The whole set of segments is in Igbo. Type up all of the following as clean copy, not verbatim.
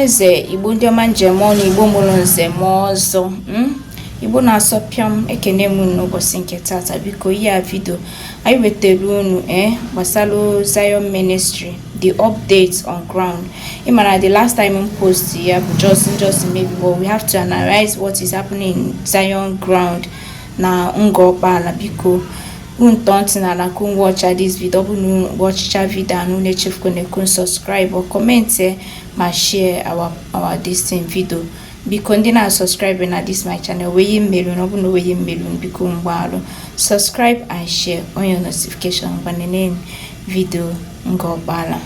Ọhaneze Igbo ndị ọma njem ọnụ Igbo mụrụ nze ma ọzọ Igbo na-asọpịam ekene m n'ụbọchị nke tata. Biko ihe a vidio anyị wetara unu gbasara Zion Ministry, the updates on ground. Imana the last time I post ya bụ just maybe, but we have to analyze what is happening in Zion ground na okpala. Biko ntị na kun watch this video, watch video and nechefukwene subscribe or comment ma share our this video. Biko ndị na subscribe na this my channel weye mmelu no bunu weye mmelu biko mgbalo subscribe and share on your notification banene video ngobala.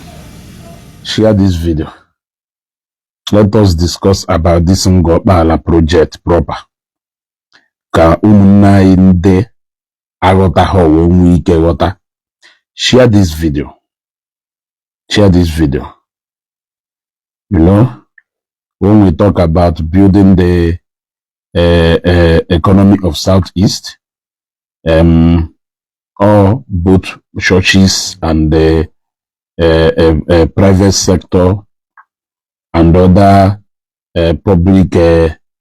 Share this video. Let us discuss about this ngobala project proper. Ka umunna inde agota ho we nwe ike ghọta. Share this video. Share this video. You know, when we talk about building the economy of Southeast, all both churches and the private sector and other public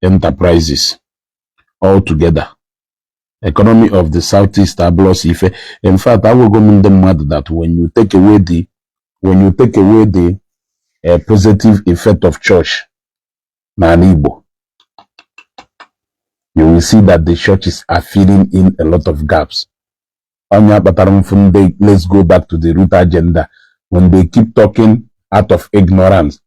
enterprises all together. Economy of the Southeast Ife. In fact, I will go in the matter that when you take away the positive effect of church na Igbo, you will see that the churches are filling in a lot of gaps. Let's go back to the root agenda. When they keep talking out of ignorance,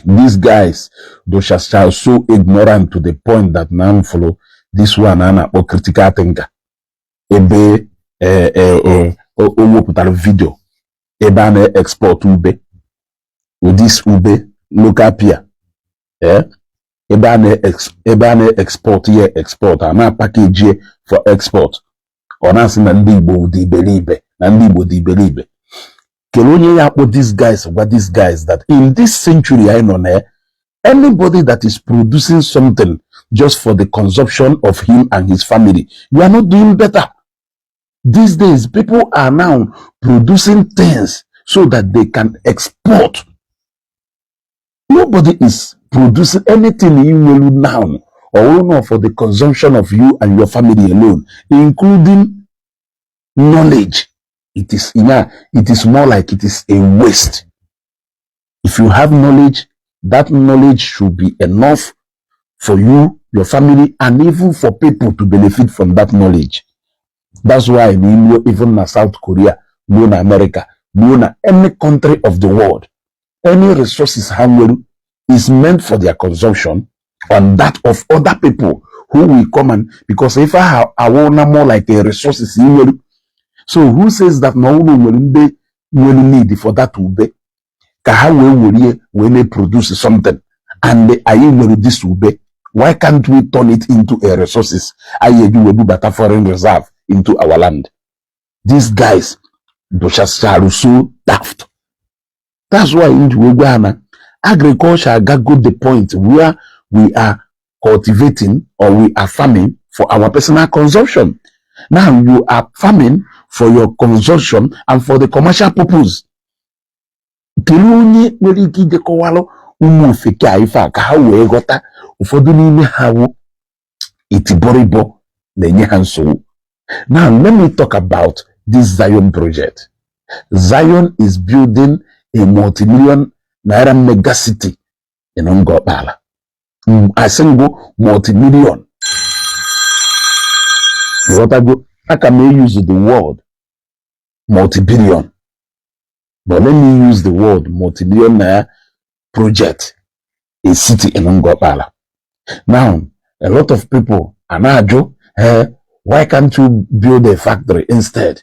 these guys, those are so ignorant to the point that now follow this one or critical thinker. Ebe video. Ebe export ube. With this ube local peer. Ebe export here export. Ana package here for export. Onasi na ndi Igbo di believe. Na ndi Igbo di believe. Kelonye yapo these guys, what these guys that in this century I know anybody that is producing something just for the consumption of him and his family, you are not doing better. These days, people are now producing things so that they can export. Nobody is producing anything in you now or for the consumption of you and your family alone, including knowledge. It is more like it is a waste. If you have knowledge, that knowledge should be enough for you, your family, and even for people to benefit from that knowledge. That's why even in South Korea, in America, in any country of the world, any resources is meant for their consumption and that of other people who will come and, because if I want more like a resources, so who says that no one will need for that to be? When they produce something and they are this will be, why can't we turn it into a resources? I do better foreign reserve into our land. These guys, those are so daft. That's why in Ghana, agriculture got good the point where we are cultivating or we are farming for our personal consumption. Now you are farming for your consumption and for the commercial purpose. Kilonye nwere ike idekọwalụ ụmụ ofeke a ife a ka ha wee ghọta ụfọdụ n'ime ha wụ itiboribo na-enye ha nsogbu. Now let me talk about this Zion project. Zion is building a multi-million naira mega city in Okpala. I say go multi-million. How can we use the word multi-billion? But let me use the word multi-million project, a city in Okpala. Now, a lot of people are now, why can't you build a factory instead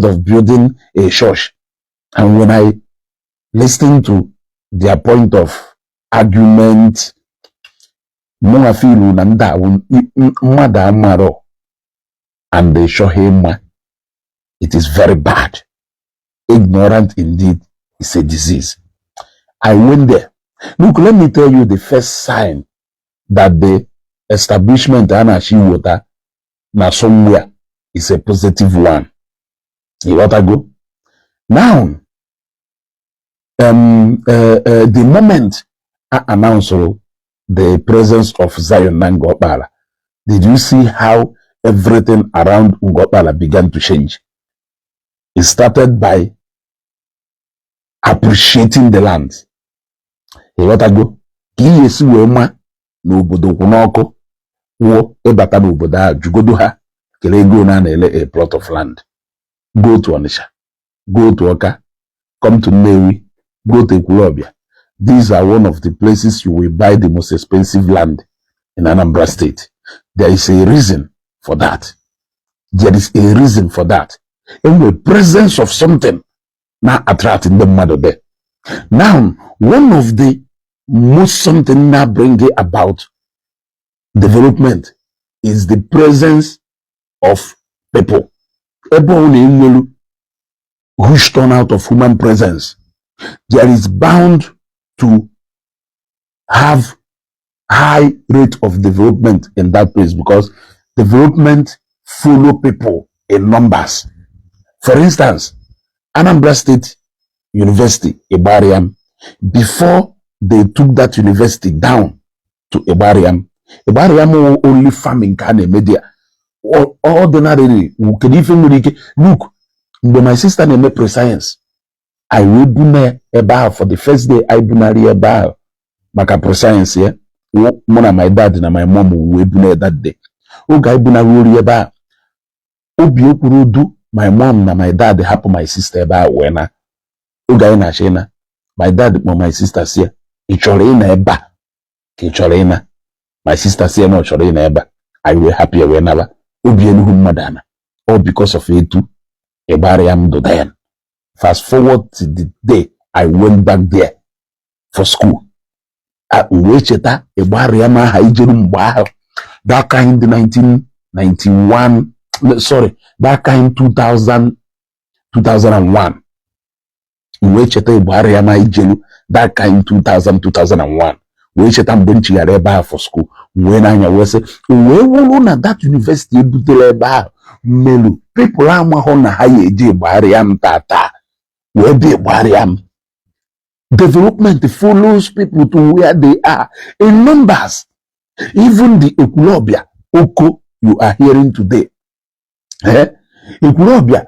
of building a church? And when I listen to their point of argument, and they show him it is very bad. Ignorant indeed is a disease. I went there. Look, let me tell you the first sign that the establishment Anashi water now somewhere is a positive one. You got to go. Now, The moment I announced the presence of Zion Nangopala, did you see how everything around Ngopala began to change? It started by appreciating the land. Ịghọtago ka ihe esi wee ma n'obodo kwụ n'ọkụ wụọ ịbata n'obodo a jugodo ha kele ego na na-ele a plot of land. Go to Onitsha, go to Oka, come to Nnewi, go to Ekwulobia. These are one of the places you will buy the most expensive land in Anambra State. There is a reason for that. There is a reason for that. In the presence of something now attracting the mother there. Now, one of the most something now bringing about development is the presence of people. Huge turnout of human presence. There is bound to have high rate of development in that place because development follow people in numbers. For instance, Anambra State University, Ibariam, before they took that university down to Ibariam only farming kind of media. Ordinarily, we can even look, when my sister named pre-science, I will do a for the first day I do a bar. Maka pre-science, yeah. One of my dad and my mom will be that day. Okay, buna worry about Obi do my mom and my dad help my sister about when okay na shena. My dad and my sister say Icholina eba. Kicholina. My sister say no Cholina eba. I will happy whenever Obi madana. All because of it too. Ebariam do then. Fast forward to the day I went back there for school. At Wecheta, Ebariama Haijerum Wow. That kind 1991, sorry, that kind 2001. Wecheta Ebariama Haijeru, that kind 2001. Wecheta Mbunchi Areba for school. When I was we won at that university, Melu, people are mahona high Bariam Tata. Where be Bariam? Development follows people to where they are in numbers. Even the Ekwulobia, Oko, you are hearing today. Ekwulobia,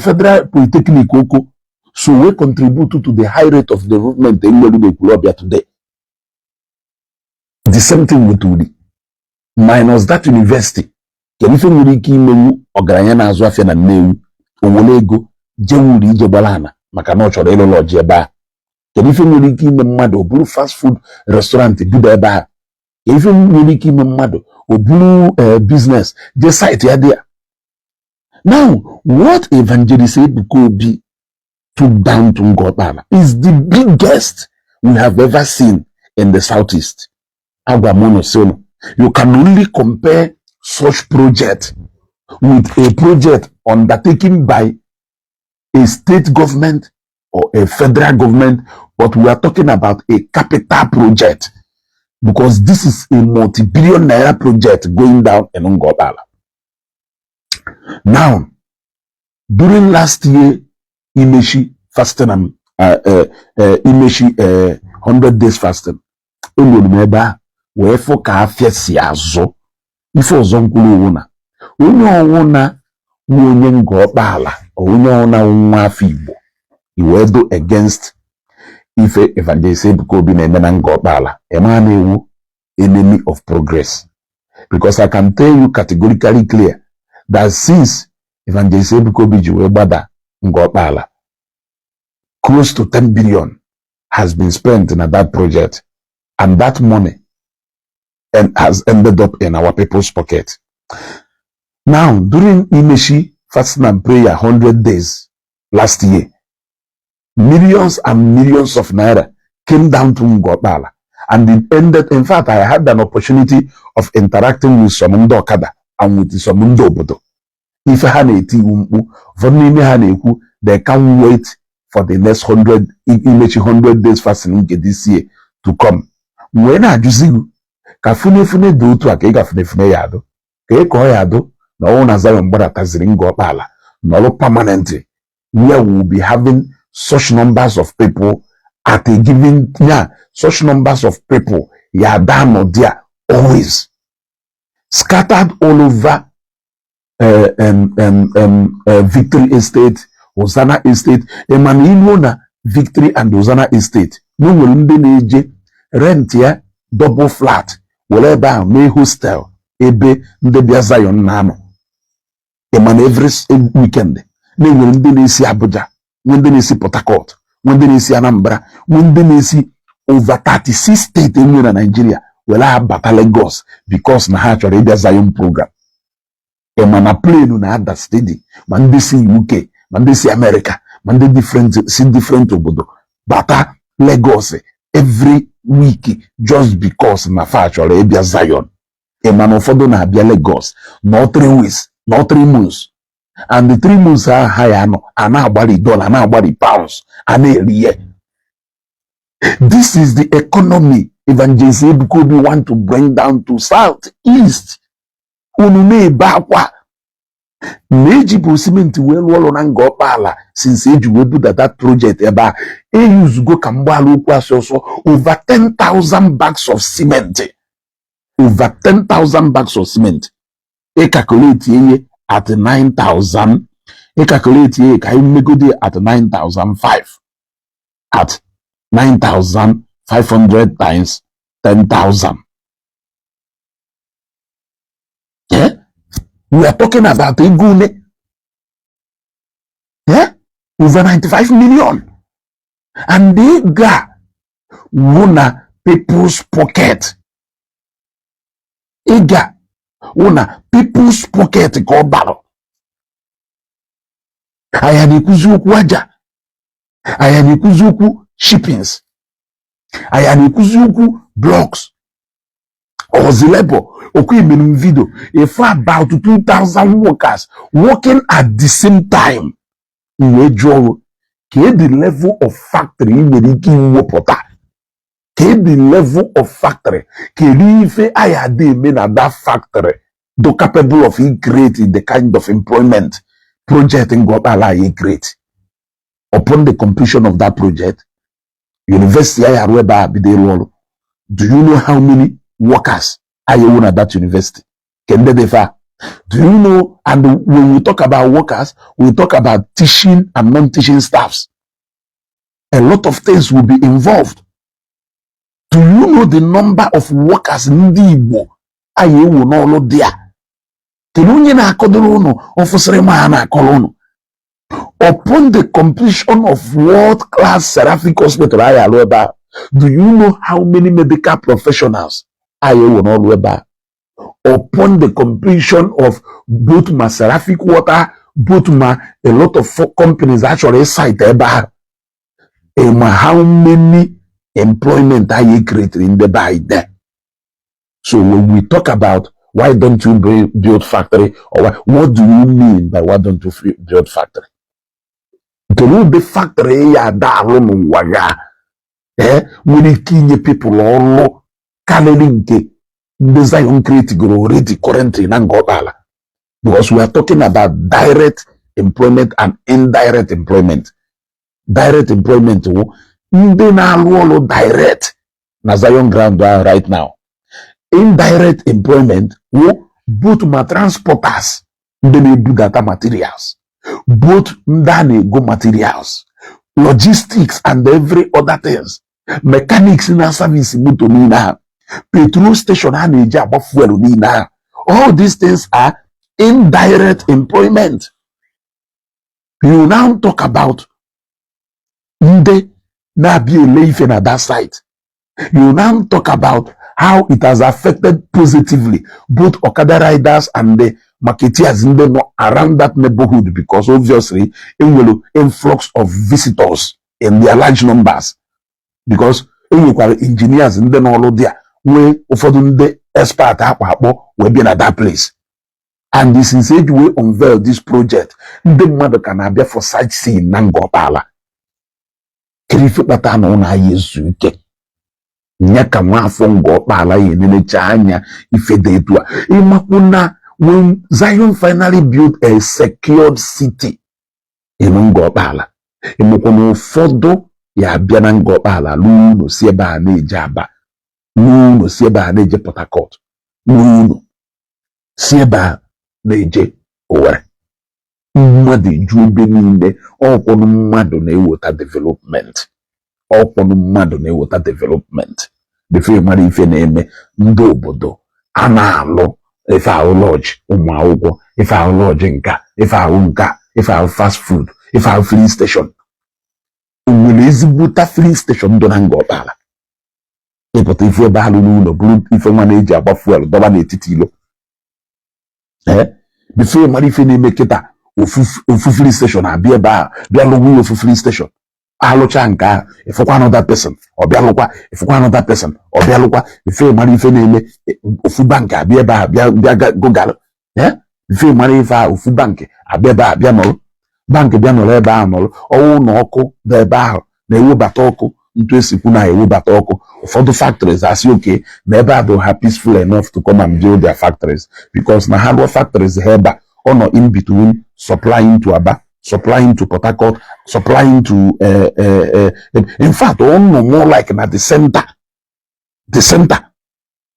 Federal Polytechnic Oko, so we contribute to the high rate of development in Ekwulobia today. The same thing with Udi. Minus that university. Can you make Ograyana Azwafia na Nnewi, Owolego, Jewuri Jebalana, Makanocho Relo Lojeba. Can you make Mado, Blue fast food restaurant, Dudeba? If you make Mado, or Blue business, the site there. Now, what evangelist could be took down to Ngopala is the biggest we have ever seen in the southeast. Agwamono. You can only compare such project with a project undertaken by a state government or a federal government, but we are talking about a capital project because this is a multi-billion naira project going down in Ngopala. Now, during last year, Imeshi fasting, Imeshi 100 days fasting, wherefore ka afesi azo ife ozo nkulu wona onye ọwụna onye Ngopala onye ọwụna nwa afọ Igbo iwedo against ife evangelist Ebuka na-eme na Ngopala ema na-ewu enemy of progress, because I can tell you categorically clear that since evangelist Ebuka ji wee gbada Ngopala, close to 10 billion has been spent in that project, and that money and has ended up in our people's pocket. Now, during Imeshi fasting and prayer 100 days last year, millions and millions of naira came down to Ngopala, and it ended. In fact, I had an opportunity of interacting with some Ndokada and with some Ndobodo. If they can't wait for the next 100 Imeshi 100 days fasting this year to come. When I just ka fune do to aka fune yado ka ko yado na wona Zion brother taziri Ngopala no permanently, where we will be having such numbers of people at a given, such numbers of people, down or there, always scattered all over Victory Estate, Hosanna Estate, Emmanuel Victory and Hosanna Estate. No will ndị rent ya double flat, whatever may hostel, ebe ndị bịa Zion na-anọ. Every weekend, they will ndị Abuja, when they see Port Harcourt, when they see Anambra, when they see over 36 states in Nigeria, will have battle Lagos because na ha chọrọ ịbịa Zion program. Emana plane na ada steady, man they see UK, man they see America, man they different obodo, bata Lagos every week just because na fa chọrọ ịbịa Zion. Emana ụfọdụ na-abịa Lagos, no 3 weeks, no 3 months. And the 3 months are higher, $1 £1 pounds, This is the economy Evangelist Ebukobi want to bring down to southeast. Unume bakwa. Meji cement well wall on okpala since age we do that project eba. Use go kambalo so over 10,000 bags of cement. Over 10,000 bags of cement. E calculate ye at 9,000. E calculate ye ka imegodi at 9,005. At 9,500 times 10,000. Yeah? We are talking about a gune. Yeah? Over 95 million. And they got one people's pocket. Ega una people's pocket called battle. Ayanikuzuku waja. Ayanikuzuku shippings. Ayanikuzuku blocks. Ozilebo. Okay, minimum video. If about 2,000 workers working at the same time. The level of factory in the the level of factory if I had been at that factory do capable of creating the kind of employment project in Okpala create. Upon the completion of that project, university I do you know how many workers are you at that university? Can they differ? Do you know? And when we talk about workers, we talk about teaching and non-teaching staffs. A lot of things will be involved. Do you know the number of workers in the Igbo? Aye will not know there. Upon the completion of world-class seraphic hospital, do you know how many medical professionals aye will not know? Upon the completion of both my seraphic water, both my a lot of companies actually cite how many employment are you creating in the by there? So when we talk about why don't you build factory, or what do you mean by why don't you build factory? To the factory ya da alone waga. When kinye people all calorinke the Zion create already currently in Angopala. Because we are talking about direct employment and indirect employment. Direct employment ndị na-alụ ọlụ direct na Zion ground right now. Indirect employment both my transporters ndị na-ebudata materials, both ndị na-ego materials, logistics and every other things, mechanics na service moto niile ha, petrol station ha na-eji agba fuel niile ha. All these things are indirect employment. You now talk about ndị na-abịa ele ife na that site. You now talk about how it has affected positively both Okada riders and the marketeers in the around that neighborhood, because obviously it will influx of visitors in their large numbers, because engineers in the all there where ụfọdụ the expert will be at that place. And this is it we unveil this project. The mother can be for sightseeing Nangopala. Kirifu patana una Yesu ike. Nyaka mwafongo pala yenecha anya ifedetua. Imakuna when Zion finally built a secured city in Ngopala, Emokono ụfọdụ ya abịa na nga ọkpala n'ụlọ si ebe a na-eje Aba, n'ụlọ si ebe a na-eje Port Harcourt, n'ụlọ si ebe a na-eje Owerri. Mmadụ eju ebe niile, ọkwụnụ mmadụ na-eweta development. Ọkwụnụ mmadụ na-eweta development. Befe mara ife na-eme ndị obodo a na-alụ ife ahụ lọji ụmụ akwụkwọ, ife ahụ lọji nka, ife ahụ nka, ife ahụ fast food, ife ahụ filling station. Nwere ezigbota filling station dị na nga ọkpala. Ịpụta ife ebe alụ n'ụlọ bụrụ ife nwa na-eji agba fuel dọba n'etiti ilo. Befe mara ife na-eme kịta ofu filling station abịa ebe a bịa lụgwu ofu filling station. Alụcha nke ahụ ịfụkwa another person ọ bịa lụkwa, ịfụkwa another person ọ bịa lụkwa. Befe mara ife na-eme ofu bank abịa ebe a bịa gogalụ. Befe mara ife a ofu bank abịa ebe a bịa nọrọ. Bank bịa nọrọ ebe ahụ nọrọ. Ọnwụ na ọkụ dị ebe ahụ na-ewebata ọkụ ntu esikwu na-ewebata ọkụ. Ụfọdụ factories asị oke na ebe a bụ ha peaceful enough to come and build their factories because na ha rụọ factories ha ebe a ọ nọ in between supplying to Aba, supplying to Port Harcourt, supplying to in fact no more like na the center,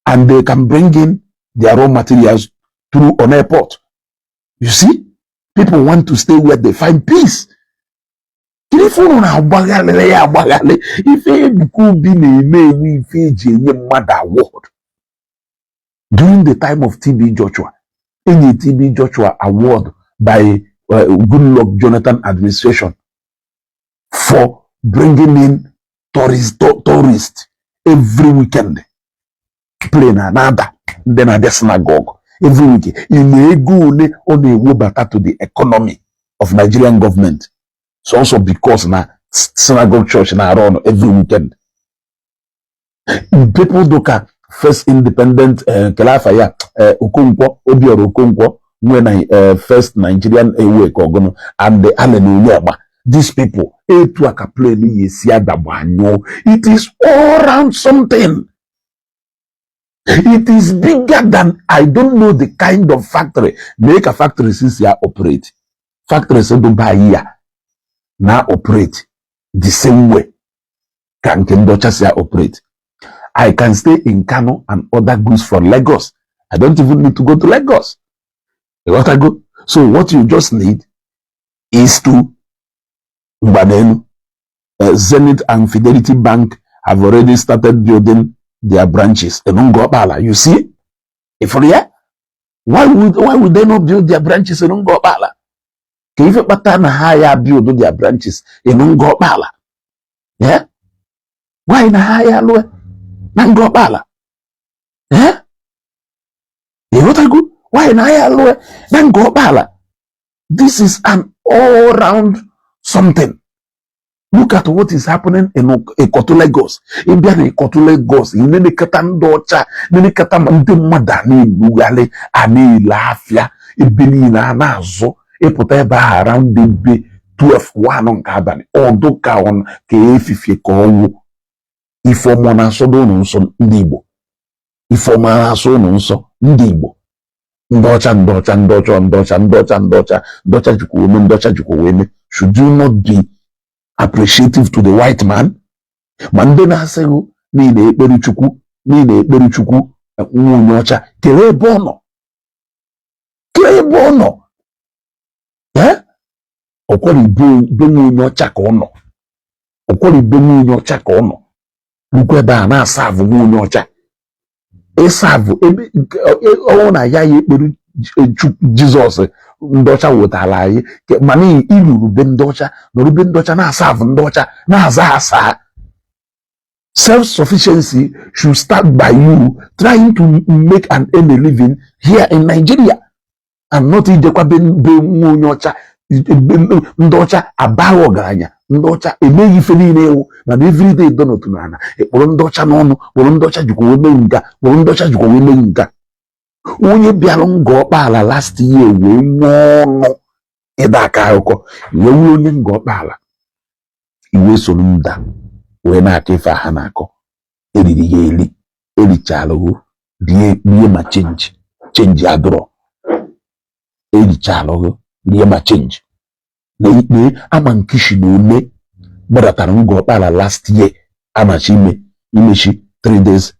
and they can bring in their raw materials through an airport. You see, people want to stay where they find peace. Telefonu na agbaghalị ya agbaghalị ife ebuka obi na-eme ife eji enye mmadụ award. During the time of TB Joshua, enye TB Joshua award by Goodluck Jonathan administration for bringing in tourists every weekend. Plane another, then at the synagogue every weekend. In ego on a wobata to the economy of Nigerian government. So also because na synagogue church na run every weekend. People doka first independent Kelafaya Okonkwo Obiora Okonkwo when first Nigerian airway kogono and the Hallelujah. These people it is all around something. It is bigger than I don't know the kind of factory. Make a factory since you operate. Factories don't buy here. Now operate the same way can Kendocha operate. I can stay in Kano and order goods from Lagos. I don't even need to go to Lagos. What I go? So what you just need is to Zenith and Fidelity Bank have already started building their branches in Ngobala. You see? If yeah, why would they not build their branches in Ngobala? If Patana higher build their branches in Ngobala. Yeah? Why na higher low? Ngobala? Yeah? What I go? Why na higher low? Ngobala? This is an all-round something. Look at what is happening in Ikotu Lagos. Indian Ikotu Lagos. Nene kata ndocha. Nene kata madani lugale. Ani lafia. Ibini na nazo. Epote ba around the bay 12 on kabani. Odo ka on ke efifie ko owo. Ifo na so do no nso ndi Igbo. Ifo na so no nso ndi Igbo. Ndocha jukwueme. Should you not be appreciative to the white man? Mande na asego ni na ekperi chukwu nwocha kere bono okwori be nwocha ka ono okwori be nwocha ka ono lukwe ba na serve nwocha serve ebe na ya ekperi Jesus ndocha wotala anyị mana iluru be ndocha n'orube ndocha na-asave ndocha na-aza asa. Self-sufficiency should start by you trying to make an early living here in Nigeria and not ijekwa be nyocha ndocha abaghị ọgaranya ndocha emeghị ife niile ewu mana everyday donotu n'ana ekpọrọ ndocha n'ọnụ kpọrọ ndocha jikwa wee mee nga kpọrọ ndocha jikwa wee mee nga. Onye bịara Ngọkpala last year wee nwee ọnụ ịda aka akụkọ iwe wee onye Ngọkpala iwe soro nda wee na-aka ife ha na-akọ eriri ya eli erichala o rie ma chenji adụrọ erichala o rie ma chenji na ikpe ama nkishi na one gbadatara ngo okpala last year amachi imechi 3 days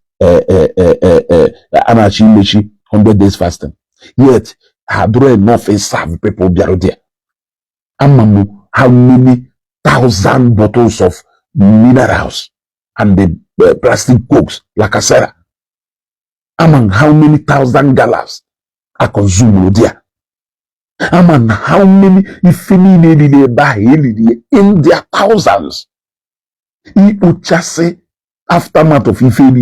amachi imechi 100 days fasting, yet hadro enough serve people bịarụ there. Amamu how many thousand bottles of minerals and the plastic cokes like Sarah. Among how many thousand gallons are consumed there. Among how many if any in their thousands. Ipuchase aftermath of if any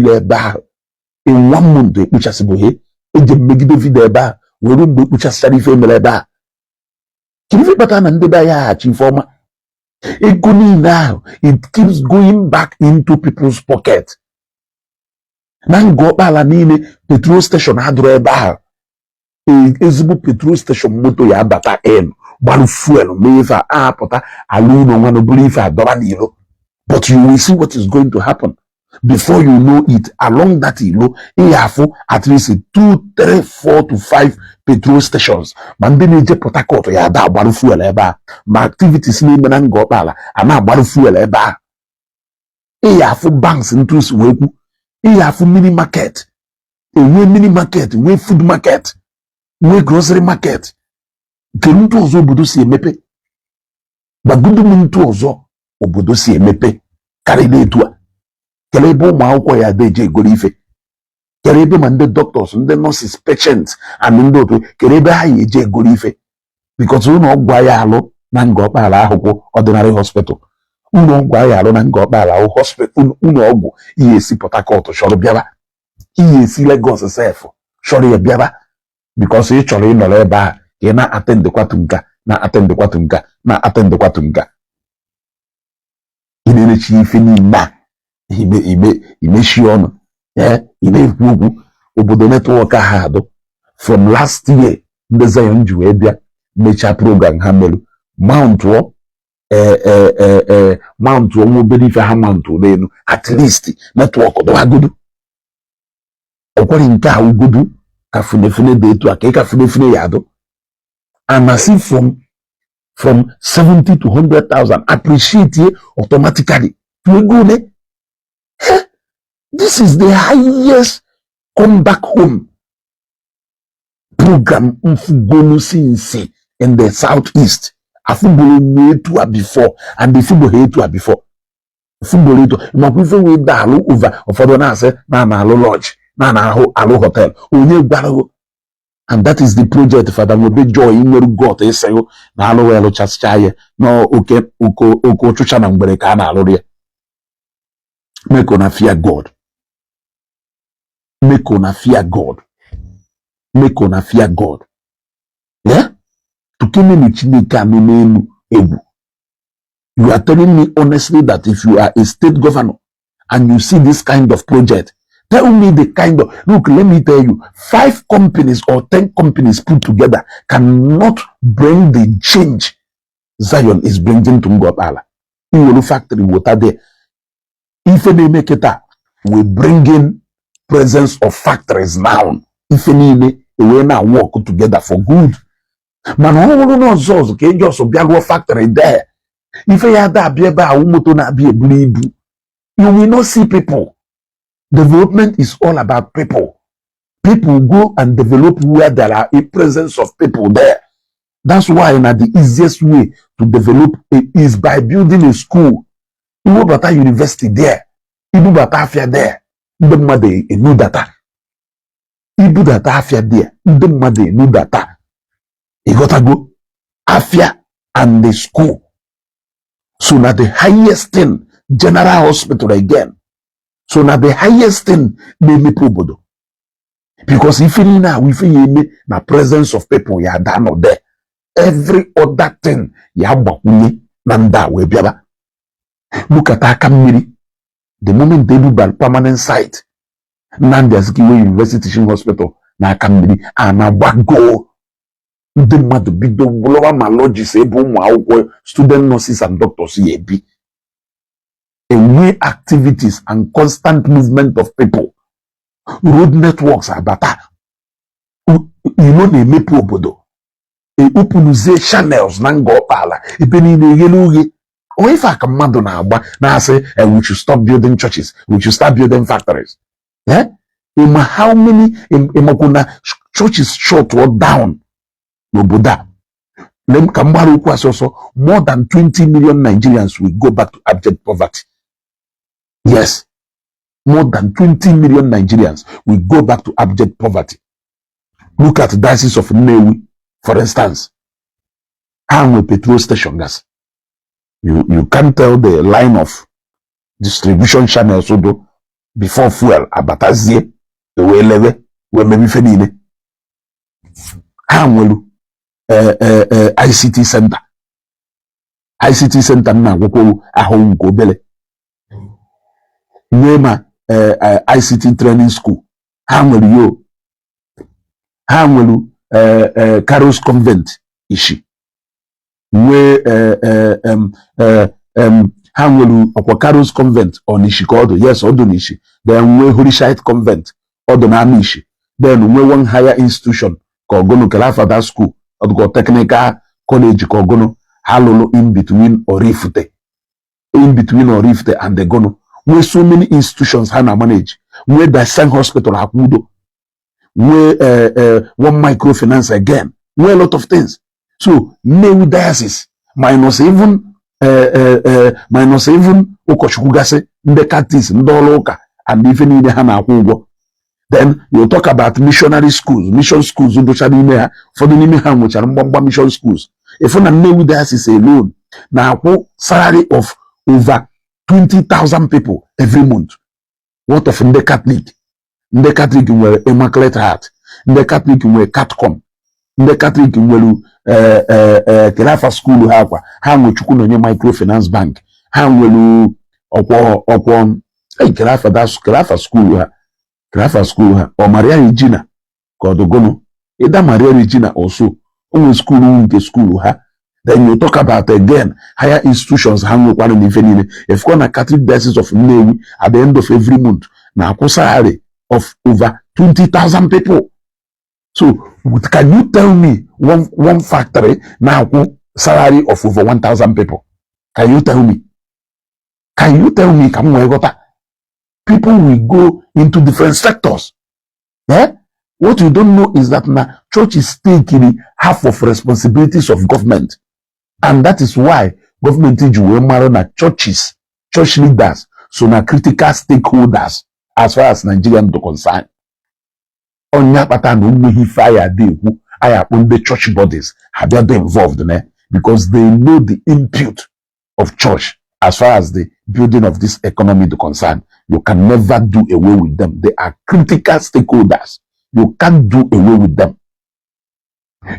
in 1 month ipuchase bohe eje megide video eba weru mgbe ipuchase ife mere eba. Kirife patana ndeba ya achifoma. Now it keeps going back into people's pocket. Nango bala nine petrol station hadro eba. Ezigbo petrol station moto ya bata gbaru fuel mefa apota alu no nwanu buru ife adora n'ilo. But you will see what is going to happen. Before you know it, along that ilo, you have at least 2, 3, 4 to 5 petrol stations. Mandene je Port Harcourt ya da gbaru fuel eba. Ma activities ni Nango okpala ama gbaru fuel eba. You have banks into weku. You have mini market. Mini market, food market. Grocery market. Keruto ozo obodo si emepe. Bagudu muntu ozo obodo si emepe. Karịrị etu a. Kele ebe ụmụ akwụkwọ ya deje egoro ife. Kele ebe ma ndị doctors, ndị nurses, patients, and ndị otu. Kele ebe ha eje egoro ife. Because ụlọ ọgwụ ya alụ na Ngo okpala akwụkwọ ordinary hospital. Ụlọ ọgwụ ya alụ na Ngo okpala hospital. Ụlọ ọgwụ ihe si Port Harcourt chọrọ bịaba. Ihe si Lagos sef chọrọ ya bịaba. Because ị chọrọ ịnọrọ ebe a ka ị na-attend kwatu nka na-attend kwatu nka na-attend kwatu nka. Imerechi ife niile a imechi ọnụ ime-ekwu okwu obodo netwọk ha adụ from last year ndị Zion ji wee bịa mechaa program ha merụ mountụọ nwa obere ife ha mountụ n'elu at least netwọk dọwagodu ọkwari nke a ugodu ka funefune dị etu a ka ị ka funefune ya adụ anasi from 70 to 100,000 appreciate it automatically to go there. This is the highest come back home program Mfugonu since in the southeast. A football made to before and the football hate to before. Football to my prefer with the halo over of other nasa na halo lodge na halo hotel. And that is the project Father Mobe Joy in your got a say na halo welo chaschaye no okay oko chucha na mgbere ka na halo ria. Make una fear God. Make una fear God. Make una fear God. Yeah? To kene ni chineka menenu ebu. You are telling me honestly that if you are a state governor and you see this kind of project, tell me the kind of, look, let me tell you, 5 companies or 10 companies put together cannot bring the change Zion is bringing to Ngo okpala. In factory water there. If they make it up, we bring in presence of factories now. If any we now work together for good. Man, all no zos okay just a factory there. If you had that be a bleed, you will not see people. Development is all about people. People go and develop where there are a presence of people there. That's why the easiest way to develop is by building a school. Iwo Bata University there. Ibu Bata Afia there. Ndemade enu data. Ibu data Afia there. Ndemade enu data. You gotta go Afia and the school. So now the highest thing, General Hospital again. So now the highest thing, name Pobodo. Because if you now we feel na presence of people ya done or there. Every other thing ya bakunye nanda we biaba. Look at Akamiri. The moment they do that permanent site, Nandia's Kiwe University Teaching Hospital, na Akamiri, and na go. The mother big the lower malogis, student nurses and doctors be. Away activities and constant movement of people. Road networks are better. You know they make obodo. openuzie channels na nga okpala ebe niile eghele oghe onye ife aka mmadụ na-agba na-asị we should stop building churches, we should start building factories. Ima how many imakuna churches shut or down n'obodo a ka mgbara okwu asọsọ more than 20 million Nigerians will go back to abject poverty. Yes, more than 20 million Nigerians will go back to abject poverty. Look at the diocese of Nnewi, for instance. And with petrol station gas. You can't tell the line of distribution channels before fuel abatazie the way level where maybe fenine. And ICT center. ICT center na woko ahon go bele. Nema ICT training school. Hamwelu Caros Convent ishi. We Hamwelu okwa Caros Convent on Ishikodo, yes, Odonishi. Then we Horishite Convent, Odonamishi. Then we one higher institution called Gono Kalafada School, or go technical college called Gono Halolo in between Orifute. In between Orifute and the Gono. Where so many institutions Hana manage. Where the same hospital Hakudo. Where one microfinance again. Where a lot of things. So Nnewi diocese minus even Okochukugase, Ndekatis, Ndoloka, and even in the Hana Hugo. Then you talk about missionary schools, mission schools, for the Nimihan, which are Mbamba mission schools. If on a Nnewi diocese alone, now salary of over 20,000 people every month. What of the Catholic? The Catholic were Immaculate Heart. The Catholic were Catcom. The Catholic were Kelafa School Hapa. How much you could microfinance bank? How will upon Kelafa that's Kelafa School? Kelafa School or Maria Regina Cordogono. Either Maria Regina also. Only school the school ha. Then you talk about again higher institutions hang up one in if one a Catholic diocese of Nnewi at the end of every month now salary of over 20,000 people. So can you tell me one factory now salary of over 1,000 people? Can you tell me? Can you tell me? People will go into different sectors. Yeah? What you don't know is that now church is taking half of responsibilities of government. And that is why government na churches, church leaders, so na critical stakeholders as far as Nigerian are concerned. Onya pata no mehi fire dey who I upon the church bodies have been involved because they know the input of church as far as the building of this economy is concerned. You can never do away with them. They are critical stakeholders. You can't do away with them.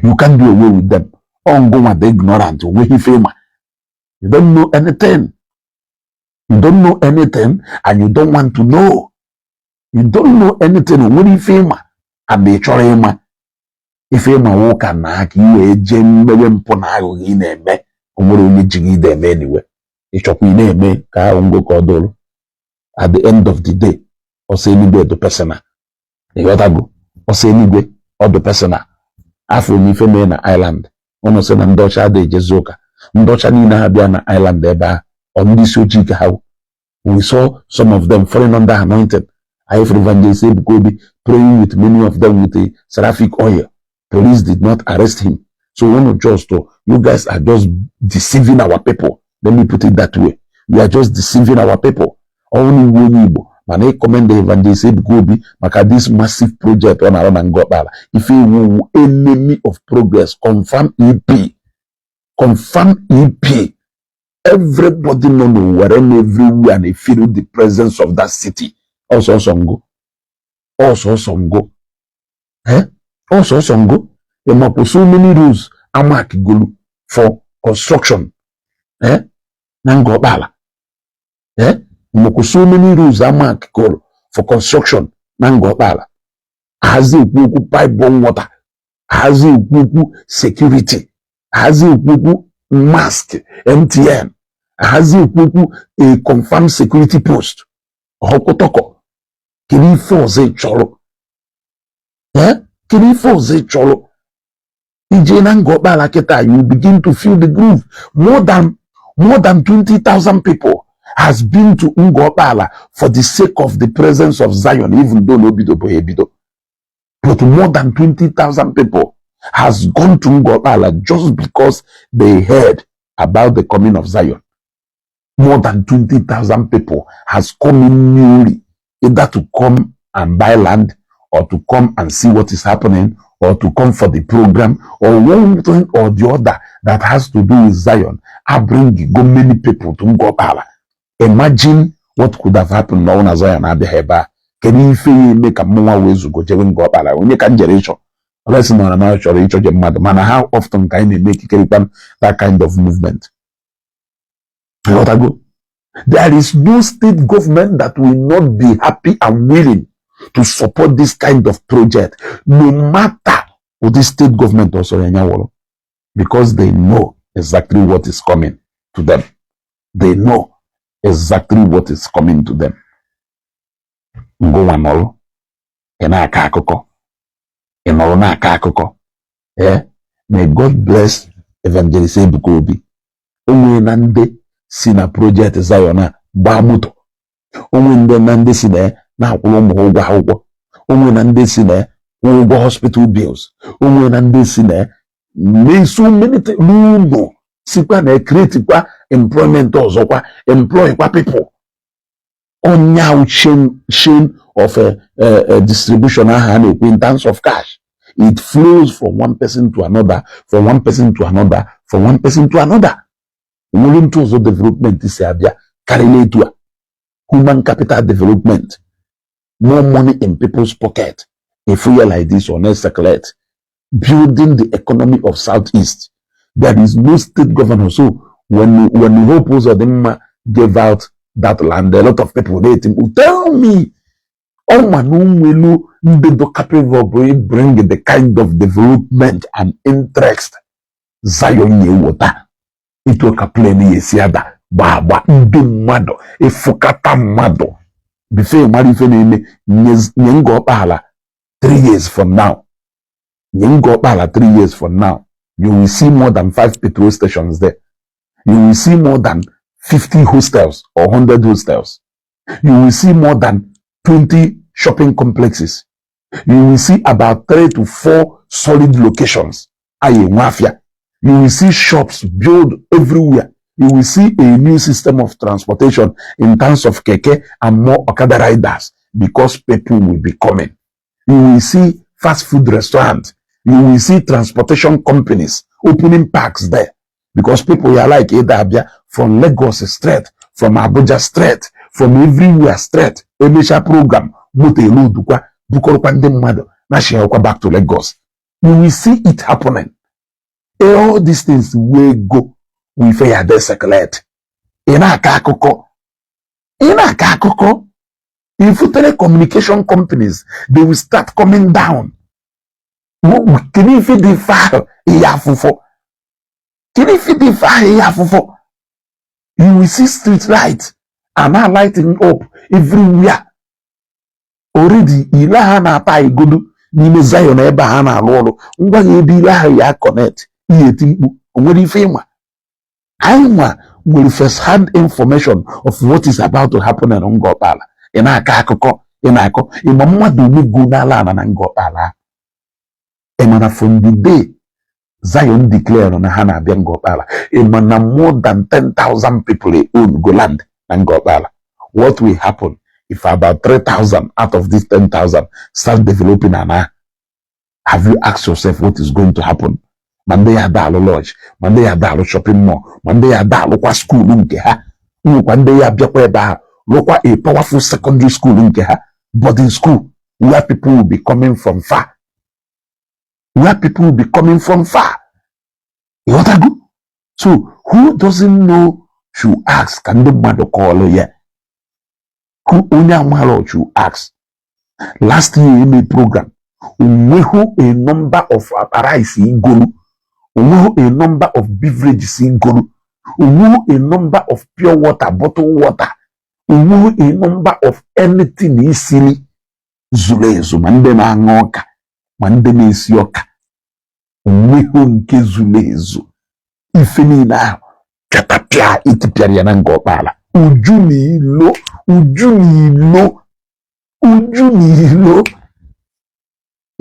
You can't do away with them. Ongoing the ignorant, you don't know anything. You don't know anything and you don't want to know. You don't know anything. When you fame and they try him, if you walk and knock you a gem, ponago in a me, or only jiggy them anyway. It shall be name Kaongo at the end of the day, or say anyway the persona. You gotta go, or say anyway, or the persona. After me female island. Ono se na ndocha de jezoka ndocha ni na habia na island eba on this ojika how we saw some of them falling under anointed. I for evangelist Bukobi praying with many of them with the seraphic oil. Police did not arrest him. So one of just you guys are just deceiving our people. Let me put it that way. We are just deceiving our people. Only we man I commend the evangelist Bukobi maka this massive project on around and got bala. If you enemy of progress, confirm EP. Confirm EP. Everybody know wherever everywhere and they feel the presence of that city. Also some go. Also some go. Also some go. There must be so many rules amak gulu for construction. Nango bala. So many rules amak gulu for construction. Nango bala. Hazi ukuku pipe bomb water. Hazi ukuku security. Hazi ukuku mask MTN. Hazi ukuku a confirmed security post. Hokotoko. Kini force cholo. Kini force cholo. Ijena Ngokpala Keta, you begin to feel the groove. More than 20,000 people has been to Ngokpala for the sake of the presence of Zion, even though no bido boyebido. But more than 20,000 people has gone to Ngokpala just because they heard about the coming of Zion. More than 20,000 people has come in newly, either to come and buy land, or to come and see what is happening, or to come for the program, or one thing or the other that has to do with Zion. I bring go many people to Ngokpala. Imagine what could have happened now as Zion Abiheba. Can you feel make a more ways to go to Ngokpala? When you can generation, let's not amateur each other, man. How often can you make that kind of movement? What I go? There is no state government that will not be happy and willing to support this kind of project, no matter what the state government also, because they know exactly what is coming to them. They know exactly what is coming to them. Ngowanolo, enaka akoko, enolo akoko. May God bless Evangelist Ebuka Obi. Onwe na nde si na project Zion gba moto. Onwe nde na nde si na akwụrụ ụmụ ụgwọ akwụkwọ. Onwe na nde si na ụgwọ hospital bills. Onwe na nde si na may so many things no sikwa na create kwa employment ọzọkwa employ kwa people. Onya chain of distribution in terms of cash. It flows from one person to another, from one person to another, from one person to another. Willing tools of development is here, carry to human capital development. More money in people's pocket. If we are like this or next circulate, building the economy of Southeast. There is no state governor. So when the whole pose of them gave out that land, a lot of people they think, tell me, oh man, will the capable bring the kind of development and interest Zion ye water. It will kapleni yesiada baba ndi mmado efukata mmado before mari fene Ngokpala 3 years from now. Ngokpala 3 years from now, you will see more than 5 petrol stations there. You will see more than 50 hostels or 100 hostels. You will see more than 20 shopping complexes. You will see about 3 to 4 solid locations. Aye, mafia. You will see shops built everywhere. You will see a new system of transportation in terms of keke and more Okada riders because people will be coming. You will see fast food restaurants. You will see transportation companies opening parks there because people are like Edabia from Lagos straight, from Abuja straight, from everywhere straight. Emisha program, Mutelu Dukwa, Bukorupande Mado, Nashiokwa back to Lagos. You will see it happening. All these things will go with a desecrate. Inaka akoko. If telecommunication companies, they will start coming down. Can you feed the fire? You will see street lights are now lighting up everywhere. Already, ilaha na ata igodu n'ime Zion ebe ha na-alụ ọrụ. Ngwa ya ebe ilaha ya connect. Ihe tikpu. Onwere ife ịma. Anyị will first hand information of what is about to happen in Ngokpala. Inaka akụkọ, inako. Ima mmadu umegu n'ala na Ngokpala. Emana from the day Zion declared on Hana Ngokpala, emana more than 10,000 people own go land na Ngokpala. What will happen if about 3,000 out of these 10,000 start developing Ana? Have you asked yourself what is going to happen? Mande ya dalo lodge, mande ya dalo shopping mall, mande ya dalo kwa school nke ha, mande ya biakwa ebe ha, lokwa a powerful secondary school nke ha, boarding school, where people will be coming from far. Where people will be coming from far. You what I do? So who doesn't know should ask? Can the mother call here? Who only amalo should ask? Last year in the program, we hold a number of rice in Golu. We hold a number of beverages in Golu. We hold a number of pure water, bottled water. We hold a number of anything easily. Zulezo, mande na ngoka. Mande na isioka. onweghị nke zuru ezu ife niile ahụ pịatapịa itipịara ya na nga ọkpala uju na ilo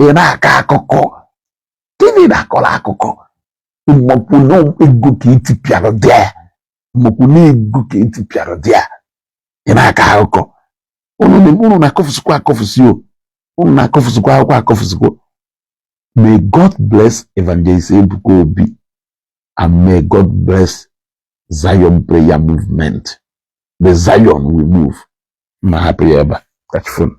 ị na-akọ akụkọ gịnị na-akọrọ akụkọ mmakwụ na ego ka itipịara dị ya mmakwụ na ego ka itipịara dị ya ị na-akọ akụkọ unu na-akọfụsịkwa akọfụsị unu na-akọfụsịkwa akwụkwọ akọfụsịkwa. May God bless Evangelist Ebuka Obi and may God bless Zion prayer movement. The Zion will move. I'm happy ever. Catch fun.